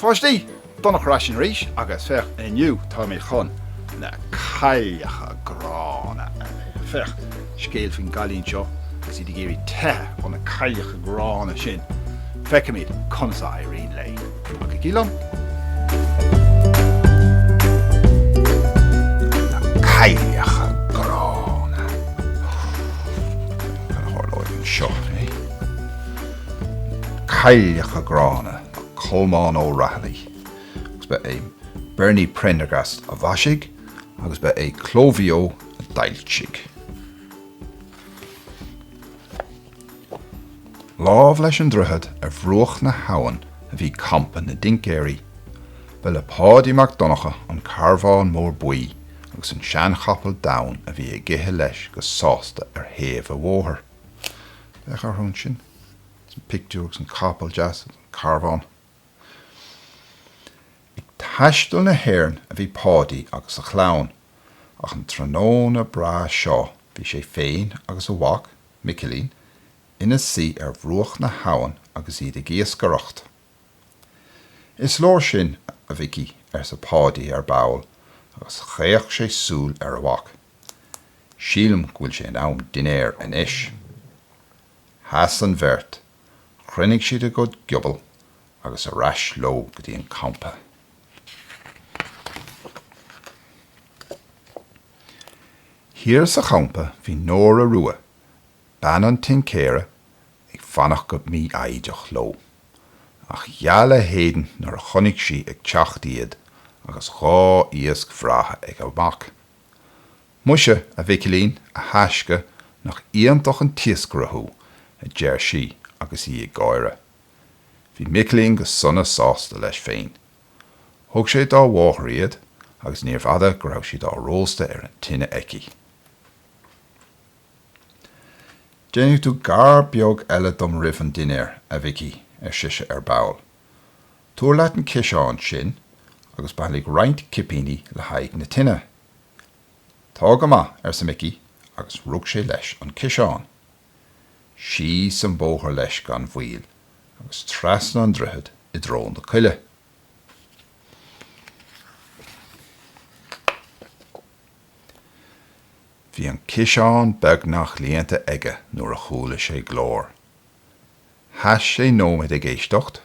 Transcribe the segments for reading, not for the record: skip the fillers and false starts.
Fosdi, donnach rashin rish, agus fech eniu Tommy chun na caiacha grána. Fech, scéil fin galín seo, gus I di géirí te on na caiacha grána sin. Fecamid consa Irene lei. Aga gílam? Na caiacha grána. Gan horlóid yn seo, Caiacha grána. Colmán ó Rathlí. Agus be é Bernie Prendergast a bhaisig, agus be é Clovio a dailtsig. Lámh leis an druthad a bhruach na hawan a bhí campa na dincéirí. Be le Páidí MacDonacha an Carváin mór buí agus an sean chapel down a bhí githe leis go sásta thaobh a mhóthar. Bech ar hún sin? Some pictures and capel jazz and Carváin. Taistil na hhéireann a bhí Páidí agus a chlán, ach an trónón a bra seo bhí sé féin agus a bhac, Michelín, ina sí ar bhruach na hawan agus iad a gíos goracht. Is lór sin a bhici ar sa Páidí ar bail agus chéach sé súl ar a bhac. Sílim gúil sé an am dinéir an isis. Has an bheirt, chruinnig siad a god giobal agus a rais ló go dtí an campa. Hier sa champa hí nóir a rua, ban an tincéire ag fannach go mí aideach ló. Ach jaala héden nar a chonig si ag teacht iad agus gá íosc bhreatha ag amach. Muise a bhicilín a haisce nach íontach an tiascrathú a deir si agus I ag gáire. Bhí Michelín go sonna sásta leis féin. Thug sé dá mhóthar iad agus níor fhada go raibh si dá rósta ar an tine eici. Déanamh tú gar beag eile dom ribh an dinéir a bhici ar siise ar bail. Túair leat an ciseán sin agus bailligh roinnt cipíní le haig na tine. Tá go maith ar sa mici agus rug sé leis an ciseán. Sí san bóthar leis gan bhuiil agus trasna an druthad I drón do chuile. Bhí an ciseán beg nach líonta aige nuair a chúla sé glór. Thas sé nómad ag éisteacht,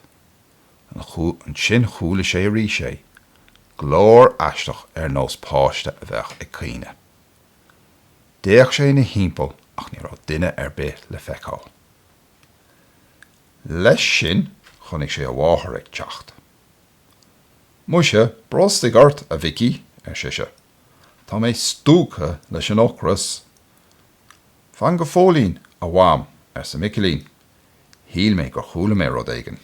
an sin chúla sé rí sé, glór aisteach ar nós páiste a bheith ag caoine. Déach sé na hímpel ach ní rá duine ar bith le feiceáil. Leis sin chunig sé a mháthair ag teacht. Muise brostig ort a bhici ar siise. Tá mé stúcha leis an ochras. Fan go fólín a bhám ar sa Michelín. Híl mé go chúla mé rud éigean.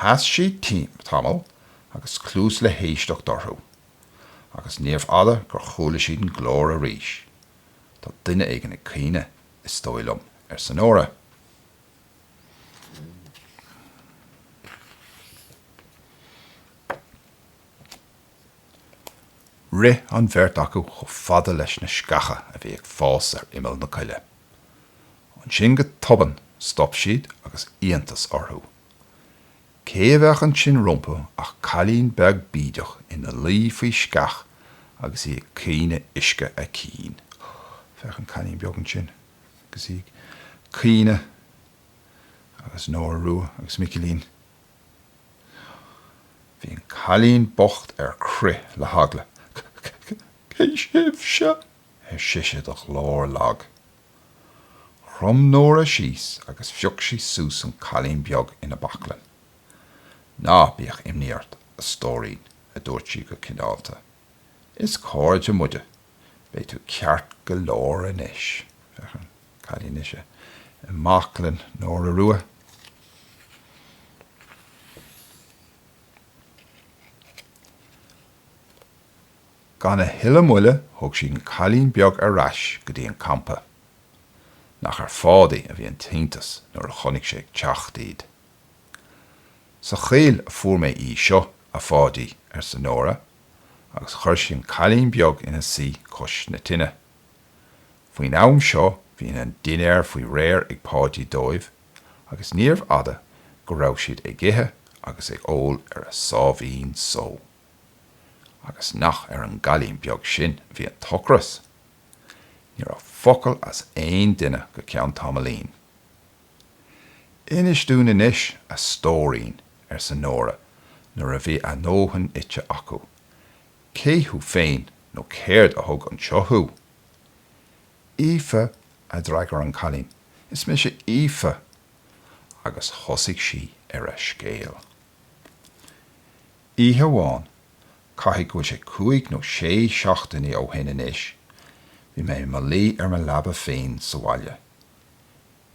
Has sí tím tamil agus clús le héisteach dorthú. Agus níomh fhada gur chúla siad an glór a ríis. Tá duine éigean ag caoine is stoilm ar san óra. Ri an bheirt acu cho fada leis na scacha a bhí ag fás ar imil na coile. An sin go toban stop siad agus íontas orthú. Céimheach an sin rompa ach cailín beg bídeach ina lí faoi scach agus I ag caoine isce a cín. Fech an cailín beag an sin agus I caoine agus nóir rua agus Michelín. Bhí an cailín bocht ar cri le hagla. Cé sibh se? Ar siise do chlór lag. Chrum nóir a síos agus bheoch sí sús an cailín beag ina bachlan. Ná bíoch imníart a stórín a dúirt sí go cinálta. Is cóide muide, bé tú ceart go leor in isis. Fech an cailín isise. I machlan nóir a rua. Gan a hiile muile thug sí an cailín beag ar rais go dtí an campa. Nach ar fádaí a bhí an taontas nuair a chonig sé ag teacht iad. Sa chéal a fuair mé I seo a fádaí ar sa nóra, agus chuir sí an cailín beag ina sí cos na tine. Faoin am seo bhíonn an dinéir faoi réir ag Páidí dóibh, agus níomh fhada go raibh siad ag githe agus ag ól ar a sábhín só. Agus nach ar an galín beag sin bhí an tocras. Ní ra focail as éon duine go ceann Tamalín. Inis dún inis a stórín ar san nóra nuair a bhí a nóhan ite acu. Céthú féin nó céird a thug an seothú. Ífe a ddraigar an chalín, is mi sé ífe, agus thosaigh si ar a scéal. Íthe bháin, caithfidh go sé 5 nó 6 seachtaine ó hin inis. Bhí mé malí ar me labba féin sa bhaile.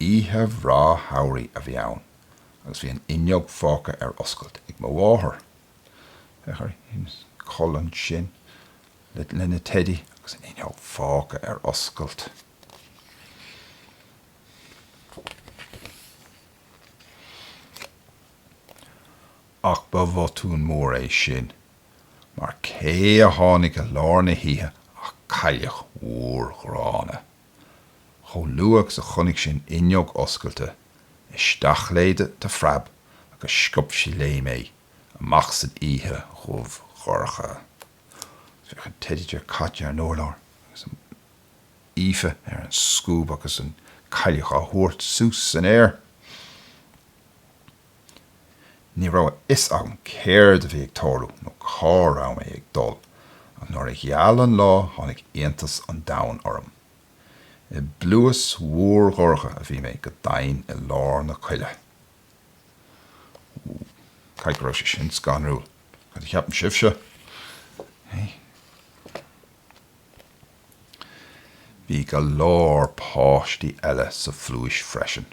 Íthe bhrá thabhraí a bhí ann, agus bhí an inneog fáca ar oscailt ag mo bháthair. Echar collan sin, lena teddy, agus an inneog fáca ar oscailt. Ach ba bhotún mór é sin, mar cé a tháinig a lárna híthe ach cailleach mhór ghrána. Cho luach sa chonig sin inneog oscailte, isteach léide de freab agus scup sí lé mé, amach san íthe chomh ghorcha. Bhí an teidir caite ar nólar, agus an ífe ar an scúb agus an cailleach a thuairt sús san air. Ní rá is an céird a bhí ag torú nó cá ra mé ag dul, ach nuair a gheall an lá tháinig aontas an domhan orm. I bluas mhór ghorcha a bhí mé go dainn I lár na chuile. Caic go raibh sé sin scanrúil, chud ceapan sibse. Bhí go lár páistí eile sa phluais freisin,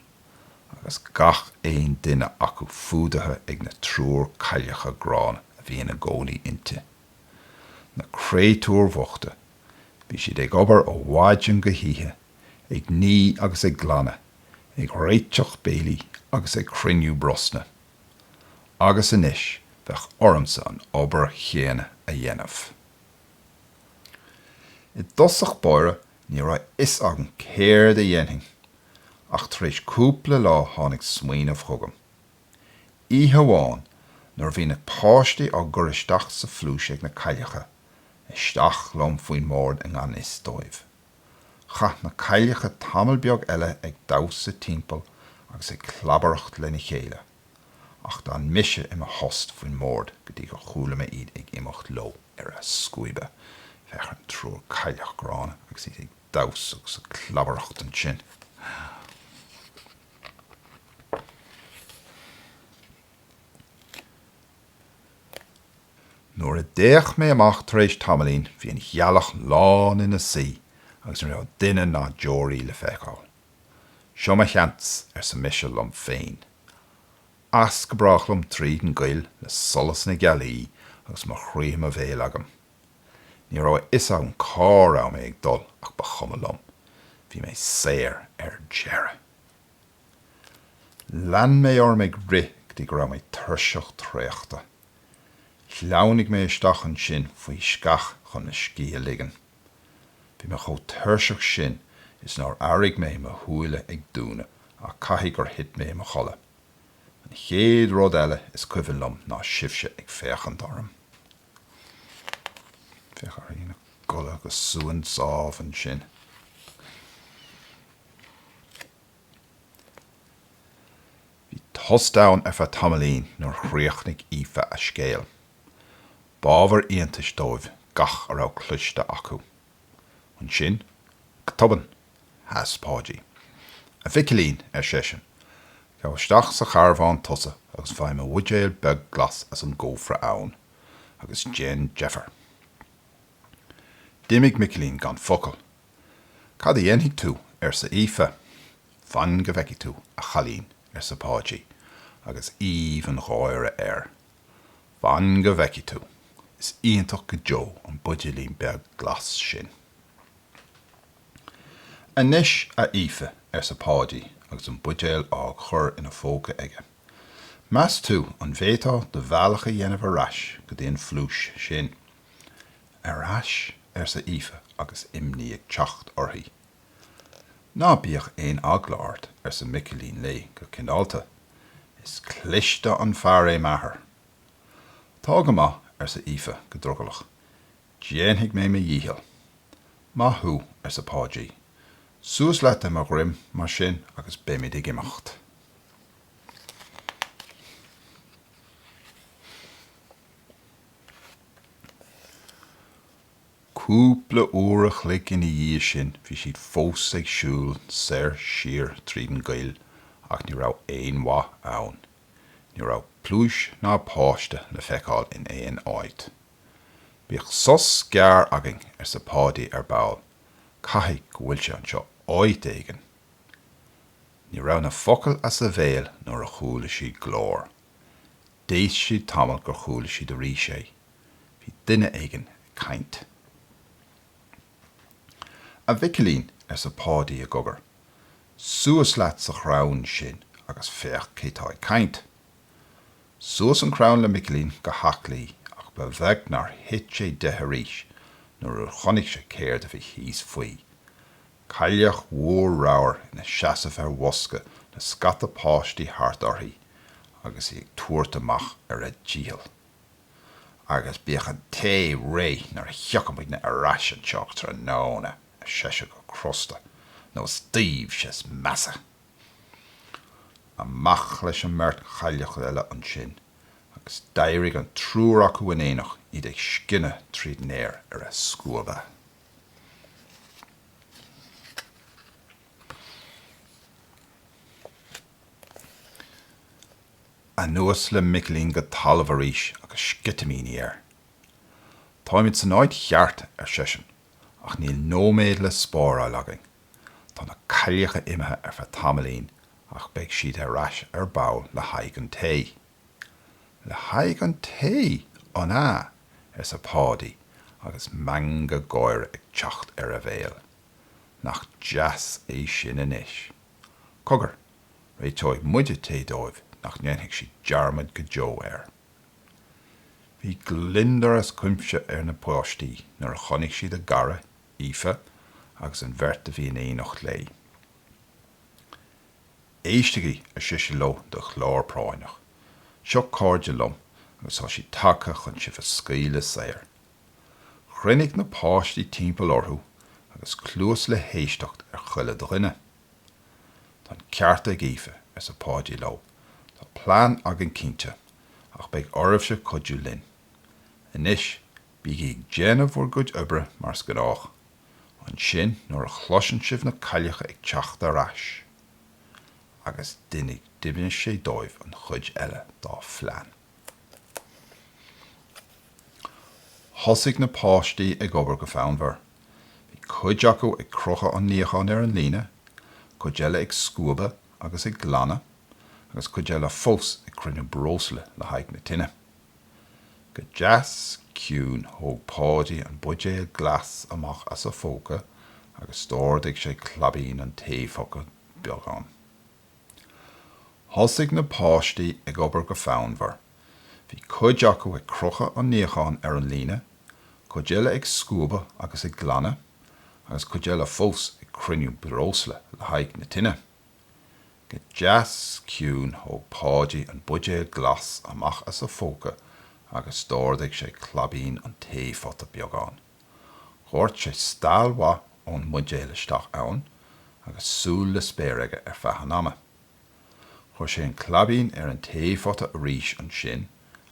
agus gach éon duine acu fuadathe ag na trúr cailleacha grán a bhí ina gcónaí inte. Na créitúr bhachta, bhí siad ag obair ó bhaidean go híthe, ag ní agus ag glanna, ag réiteach béilí agus ag criniú brosna. Agus inis bheith ormsa an obair chéana a dhéanamh. I dosach báire ní ra is an céird a dhéanaing, ach tar éis cúpla lá tháinig smaoinemh thugam. Íthe bháin nuair bhí na páistí á gur isteach sa phluais ag na cailleacha, isteach lom faoin mórd an gan is dóibh. Cha na cailleacha tamil beag eile ag daos sa timpeall agus ag clabaracht lena chéile, ach dá mise I a host faoin mórd go dtí go chúla me iad ag imimecht lo ar a scuibe, fechar an trúr cailleach grána agus iad ag daos agus a clabaracht an sin. Nuair a déach mé amach tar éis Tamalín, bhí an ghealach lán ina sí, agus an raibh duine ná deoraí le feiceáil. Seo me cheants ar sa mise lom féin. As go brachlum tríd an gcuil le solas na gealaí agus mar chríom a bhéal agam. Ní ra is an cá ra mé ag dul ach ba chuma lom. Bhí mé séir ar deara. Lean mé orm ag ri go dtí go raibh mé tuirseach tréachta. Leannig mé isteach an sin faoi scach chun na scíe ligan. Bhí me cho tuirseach sin is nar airigh mé mo thuaile ag dúna a caithfidh gur hit mé mo cholle. An chéad rud eile is cuimhin lom ná sibse ag féachant orm. Féachar ína gula agus suúin sábh an sin. Bhí tostáin ar fa Tamalín nuair chríochnig Ífe a scéal. Bábhar íontais dóibh gach a rá cluiste acu. An sin, gtoban, haspáidí. A bhicilín ar sésin. Ceastaach sa charbhán tusa agus bhaim a bhuidéil beg glas as an ggófra ann, agus Jane Jeffer. Dimig Micilín gan focail. Cad a dhéanaigh tú ar sa Ífe, fan go bheici tú a chalín ar sa páidí, agus íomh an gháire air. Fan go bheici tú, is íontach go Joe an buidélín beg glas sin. Anis a Ífe ar sa páidí agus an buidéil á chur ina fóca aige. Meas tú an bhétá de bhealacha dhéanamh aráis go dtíon phluais sin. Aráis ar sa Ífe agus imní ag teacht orthaí. Ná bíoch éon aglaart ar sa Micilín lé go cinálta. Is cliste an fear é maithair. Tága má sa ife go drogalach. Déanfaidh mé me dhíthil. Mathú sa páidí. Suas leat am a grim mar sin agus béimiid ag imeacht. Cúpla uair a chloig ina dhí sin bhí siad fós ag siúil saor siar tríd an gail ach ní raibh éon mhaith ann. Ní raibh plúis ná páiste le feiceáil in éon áit. Bhíodh sos gearr againn sa pádaí ar ball. Caithfidh go bhfuil sé anseo áit éigean. Ní raibh na focail as a bhéal nuair a chúla siad glór. D'éis siad tamil gur chúla siad a rí sé. Bhí duine éigean caint. A bhicilín sa pádaí a gobar. Suas leat sa chrán sin agus féach cétá caint. Suas an chrán le micilín go haclaí ach ba bheith nar hit sé de haríis nuair a chonig sé céir de bhí híos faoi. Cailleach mhór ráir ina seasamh ar wasca na scata páistí thart orthaí agus ag tuairt amach ar a díal. Agus bíodh an té ré nar thiocamid na arás an teach tar an nána a seise go crosta nó stíomh ses measa. Amach leis an mert chailleach eile an sin agus d'éirigh an trúr acu in éanach iad ag scinne tríd néir ar a scúba. A nuas le micilín go talamh arís agus scitamíní air. Táimid san áid cheart ar seisin, ach níl nóméad le spóra lagainn. Tá na cailleacha imethe ar fa tamilín ach beidh siad arás ar ball le haig an té. Le haig an té an á sa pádaí agus manga gáire ag teacht ar a bhéal. Nach jazz é sin inis. Cogur, réitóidh muide té dóibh nach nnéanfaidh si dearmid go deo air. Bhí glindar as cuimse ar na páistí nuair a chonig siad a gara, ife, agus an bheirt a bhí in éonacht lé. Éisteagaí a siise lo de chlár práineach. Seo cáirde lom agus tá si tacha chun sibh a scíle saoir. Chrinnig na páistí timpeall orthú agus clúas le héisteacht ar chuile dhuine. Tá cearta ag ife sa páidí lo. Tá plán agan cínte ach beidh ormh se cuidú linn. Inis, bíigh ag déanamh bhór gcuid oibre mar scarách. An sin nuair a chloiseann sibh na cailleacha ag teacht arás. Agus duine dibine sé dóibh an chuid eile dá phlean. Thosaigh na páistí ag obair go feanmhar. Bhí cuid acu ag crocha an níocháin ar an líne, cuid eile ag scúba agus ag glanna, agus cuid eile fós ag cruinne brósla le haig na tine. Go jazz ciún thóg páidí an buidé glas amach as a fóca agus stóirdigh sé clabín an taobhfoca beagán. Thosaigh na páistí ag obair go feanmhar. Bhí cuid acu ag crocha an níocháin ar an líne, cuid eile ag scúba agus ag glanna, agus cuid eile fós ag cruinne brósla le haig na tine. Go jazz ciún thóg páidí an buidé glas amach as a fóca agus stóirdigh sé clabín an taobhfota beagán. Chóirt sé stáilmha ón muidéal isteach ann agus súil le spéireaige ar feadh ama. Chóir sé an clabín ar an taobhfota arís an sin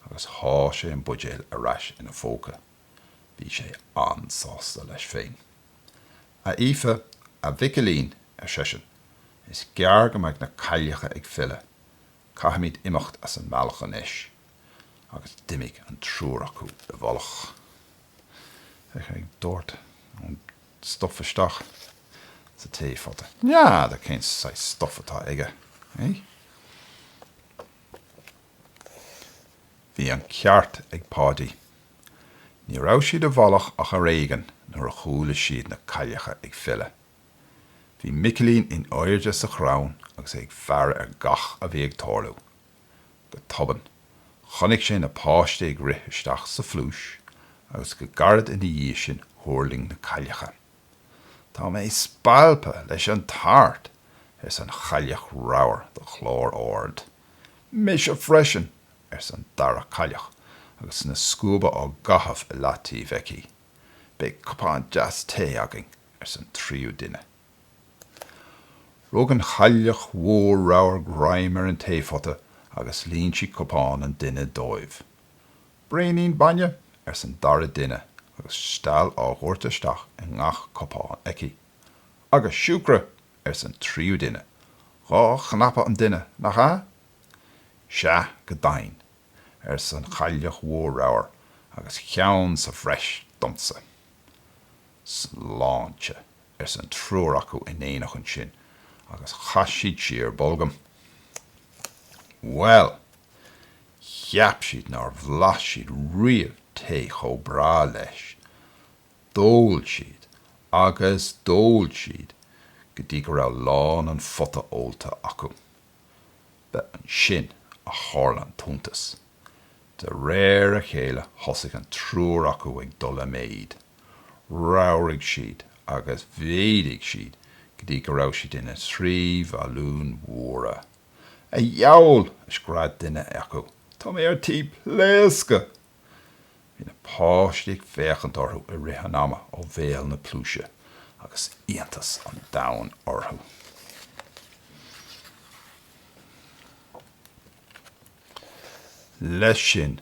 agus há sé an buidéal arás ina fóca. Bhí sé ansásta leis féin. A ife a bhicilín ar seisin is gearr go mbeidh na cailleacha ag fille. Caithimid imeacht as an mealachan isis. Agus dimig an trúr acu de bholach. Ag dúirt an stoffisteach sa taobhfota. Ja, da cén sa stoffatá aige. Bhí an ceart ag pádaí. Ní raibh siad a bholach ach a réigean nuair a chúla siad na cailleacha ag fille. Bhí micilín in áirde sa chrán agus ag fear ar gach a bhí ag tarlú. Go toban, chonig sé na páiste ag rith isteach sa flúis agus go garad ina dhí sin thuirling na cailleacha. Tá mé spalpa leis an tart is an chailleach ráir do chlár ord. Mis a freisin san dara cailleach agus na scúba ó gahabh I latí bheici. Be copán jazz té agin san tríú duine. Rug an chailleach mhór raibh graimmar an taobhfhota agus líonn si copán an duine dóibh. Braoín banne san dara duine agus stal á ghuirtaisteach an ngach copán eici. Agus siúcra san tríú duine. Gá chnappa an duine nach ha? Se go dain san chailleach mhór raibh agus cheann sa phreis domsa. Sláinte san trúr acu in éanaach an sin agus chaisiad siar bolgam. Well, cheap siad nar bhlas siad riamh té cho brá leis. Dóil siad agus dóil siad go dtí go raibh lán an fota ólta acu. Be an sin a hálan tuntas. De réir a chéile thosaigh an trúr acu ag dul méid. Rabhraigh siad agus bhéadaigh siad go dtí go raibh siad ina trí bhálún mhóra. A gheall is grad duine acu. Tá mé ar tí pléasca. Bhí na páistigh féchant orthu I rithe nama ó bhéal na plúise agus íontas an domhan orthu. Leis sin,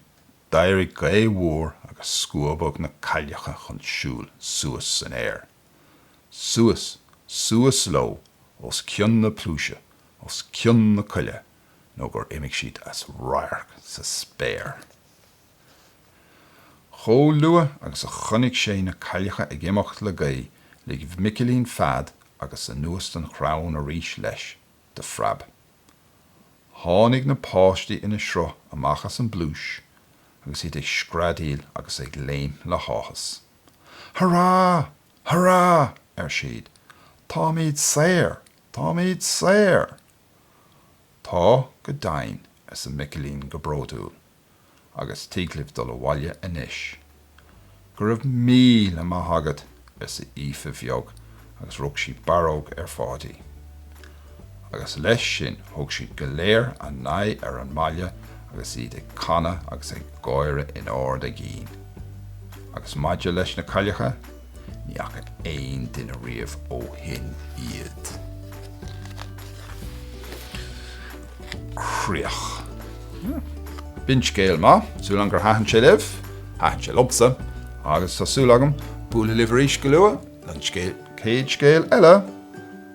d'éirigh gé mhór agus scúabog na cailleacha chun siúl suas san air. Suas ló, os cion na plúise, os cion na cuile, nó gur imigh siad as rairc sa spéir. Chó lua agus a chonig sé na cailleacha ag imeacht le gaí le bhmicilín fad agus a nuas an chrán a rís leis, de frab. Tháinig na páistí ina seo amachchas an blúis, agus iad ag scradíal agus ag léim le háthas. Hurrá! Hurrá! Siad. Tá míad saoir! Tá míad saoir! Tá go dain as a micilín go bródúil, agus tíglimh dul bhaile inis. Go raibh míle maithagad as a ífe bheog agus rug si baróg fádaí. Agus leis sin thug siad go léir an naigh ar an maile agus iad ag canna agus ag gáire in ard a gcín. Agus maidide leis na cailleacha, ní acha éon duine riamh ó hin iad. Críoch. Bint scéal má, súlan gur haithan sé libh, haithan sé lobsa, agus tá súlagam búla libh arís go luath, lan céad scéal eile.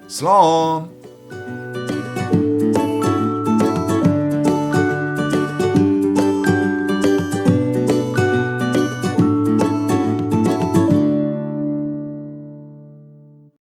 Slán!